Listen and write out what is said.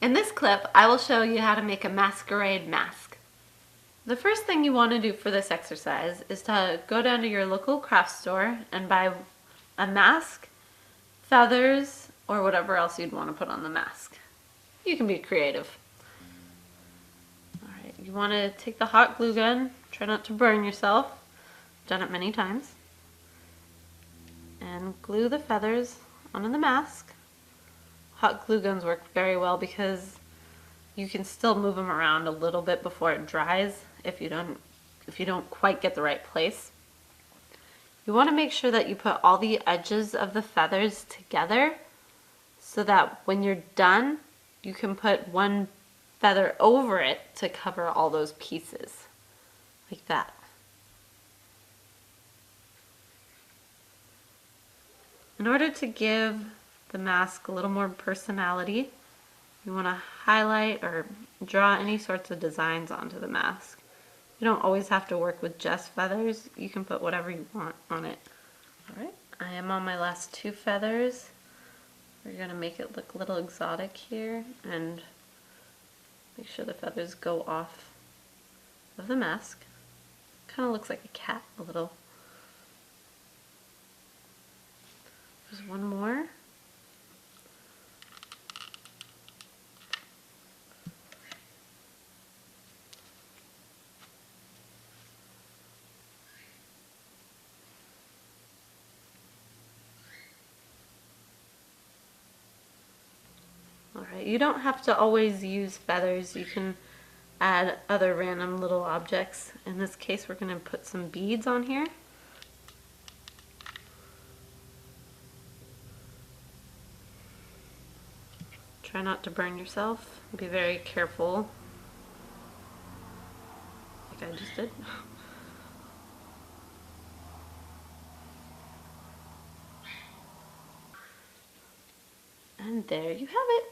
In this clip, I will show you how to make a masquerade mask. The first thing you want to do for this exercise is to go down to your local craft store and buy a mask, feathers, or whatever else you'd want to put on the mask. You can be creative. Alright, you want to take the hot glue gun, try not to burn yourself, I've done it many times, and glue the feathers onto the mask. Hot glue guns work very well because you can still move them around a little bit before it dries if you don't quite get the right place. You want to make sure that you put all the edges of the feathers together so that when you're done, you can put one feather over it to cover all those pieces, like that. In order to give the mask a little more personality, you want to highlight or draw any sorts of designs onto the mask. You don't always have to work with just feathers. You can put whatever you want on it. Alright, I am on my last two feathers. We're going to make it look a little exotic here and make sure the feathers go off of the mask. Kind of looks like a cat a little. There's one more. Alright, you don't have to always use feathers. You can add other random little objects. In this case, we're going to put some beads on here. Try not to burn yourself. Be very careful, like I just did. And there you have it.